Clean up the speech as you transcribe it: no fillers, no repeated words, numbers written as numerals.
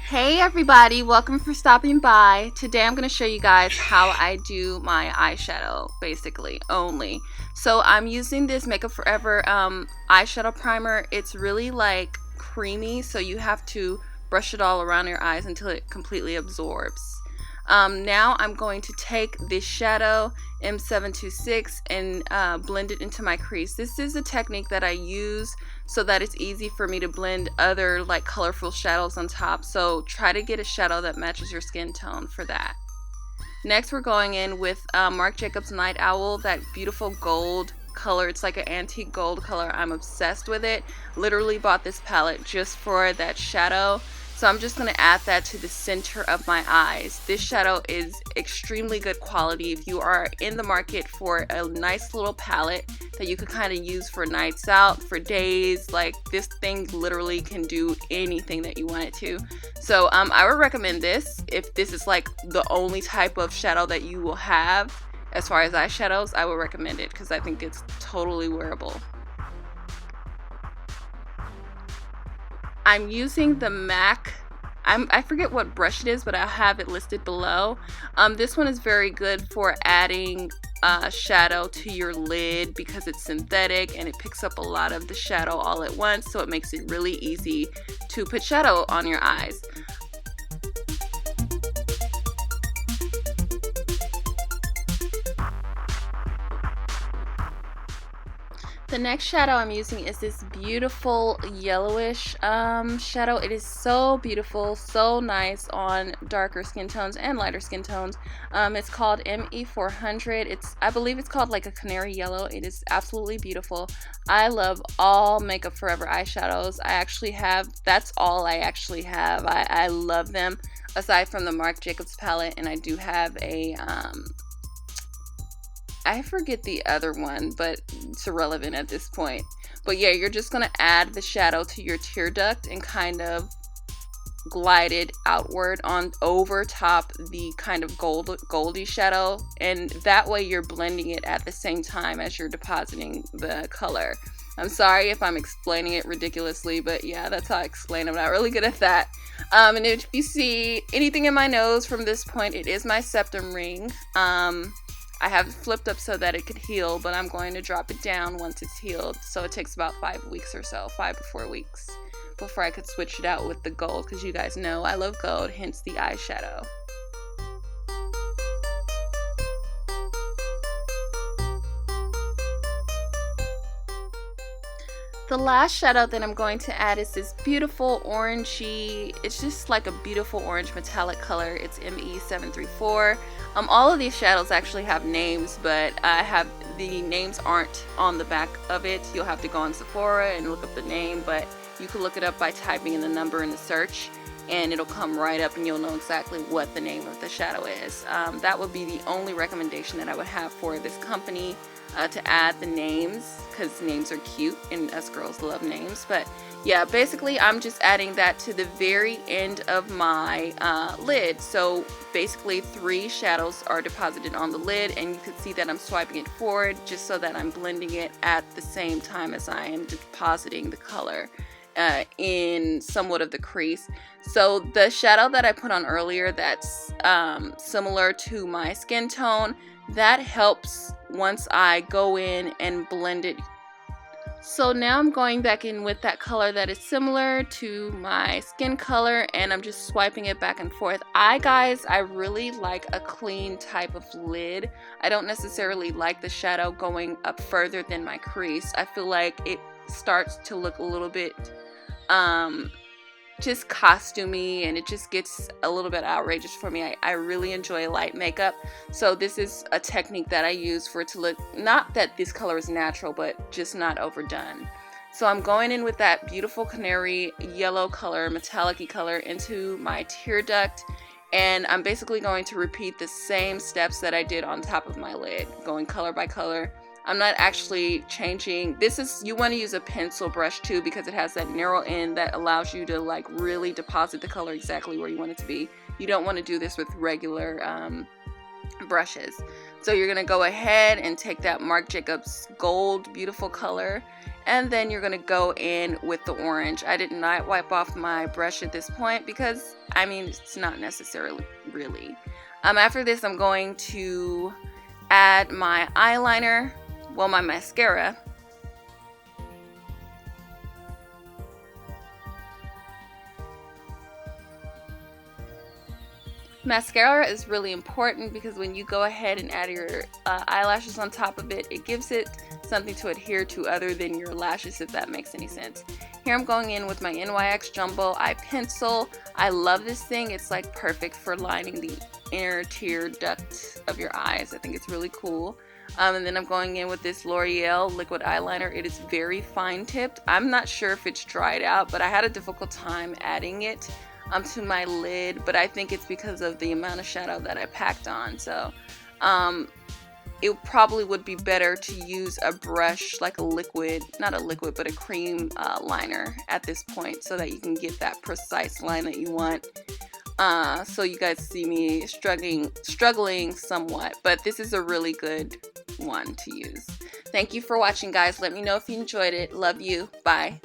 Hey everybody, welcome for stopping by. Today I'm going to show you guys how I do my eyeshadow, basically, only. So I'm using this Makeup Forever eyeshadow primer. It's really like creamy, so you have to brush it all around your eyes until it completely absorbs. Now I'm going to take this shadow M726 and blend it into my crease. This is a technique that I use so that it's easy for me to blend other like colorful shadows on top. So try to get a shadow that matches your skin tone for that. Next we're going in with Marc Jacobs Night Owl, that beautiful gold color. It's like an antique gold color. I'm obsessed with it. Literally bought this palette just for that shadow. So I'm just going to add that to the center of my eyes. This shadow is extremely good quality. If you are in the market for a nice little palette that you could kind of use for nights out, for days, like this thing literally can do anything that you want it to. So I would recommend this if this is like the only type of shadow that you will have. As far as eyeshadows, I would recommend it because I think it's totally wearable. I'm using the MAC, I forget what brush it is, but I have it listed below. This one is very good for adding shadow to your lid because it's synthetic and it picks up a lot of the shadow all at once, so it makes it really easy to put shadow on your eyes. The next shadow I'm using is this beautiful yellowish shadow. It is so beautiful, so nice on darker skin tones and lighter skin tones. It's called ME400. I believe it's called like a canary yellow. It is absolutely beautiful. I love all Makeup Forever eyeshadows. That's all I actually have. I love them aside from the Marc Jacobs palette, and I do have a I forget the other one, but it's irrelevant at this point. But yeah, you're just going to add the shadow to your tear duct and kind of glide it outward on over top the kind of goldy shadow. And that way you're blending it at the same time as you're depositing the color. I'm sorry if I'm explaining it ridiculously, but yeah, that's how I explain it. I'm not really good at that. And if you see anything in my nose from this point, it is my septum ring. I have it flipped up so that it could heal, but I'm going to drop it down once it's healed. So it takes about 5 weeks or so, 5 to 4 weeks, before I could switch it out with the gold, because you guys know I love gold, hence the eyeshadow. The last shadow that I'm going to add is this beautiful orangey, it's just like a beautiful orange metallic color. It's ME734. All of these shadows actually have names, but the names aren't on the back of it. You'll have to go on Sephora and look up the name, but you can look it up by typing in the number in the search and it'll come right up and you'll know exactly what the name of the shadow is. That would be the only recommendation that I would have for this company, to add the names, because names are cute and us girls love names. But yeah, basically I'm just adding that to the very end of my lid. So basically 3 shadows are deposited on the lid, and you can see that I'm swiping it forward just so that I'm blending it at the same time as I am depositing the color in somewhat of the crease. So the shadow that I put on earlier that's similar to my skin tone, that helps once I go in and blend it. So now I'm going back in with that color that is similar to my skin color, and I'm just swiping it back and forth. Guys, I really like a clean type of lid. I don't necessarily like the shadow going up further than my crease. I feel like it starts to look a little bit just costumey, and it just gets a little bit outrageous for me. I really enjoy light makeup, so this is a technique that I use for it to look, not that this color is natural, but just not overdone. So I'm going in with that beautiful canary yellow color, metallic-y color, into my tear duct, and I'm basically going to repeat the same steps that I did on top of my lid, going color by color. I'm not actually changing. You want to use a pencil brush too, because it has that narrow end that allows you to like really deposit the color exactly where you want it to be. You don't want to do this with regular brushes. So you're going to go ahead and take that Marc Jacobs gold beautiful color And then you're going to go in with the orange. I did not wipe off my brush at this point because, I mean, it's not necessarily really. After this, I'm going to add my eyeliner, well, my mascara. Mascara is really important because when you go ahead and add your eyelashes on top of it, it gives it something to adhere to other than your lashes, if that makes any sense. Here I'm going in with my NYX Jumbo Eye Pencil. I love this thing. It's like perfect for lining the inner tear duct of your eyes. I think it's really cool. And then I'm going in with this L'Oreal liquid eyeliner. It is very fine tipped. I'm not sure if it's dried out, but I had a difficult time adding it to my lid, but I think it's because of the amount of shadow that I packed on. So it probably would be better to use a brush, like a liquid, not a liquid, but a cream liner at this point, so that you can get that precise line that you want. So you guys see me struggling somewhat, but this is a really good one to use. Thank you for watching, guys. Let me know if you enjoyed it. Love you. Bye.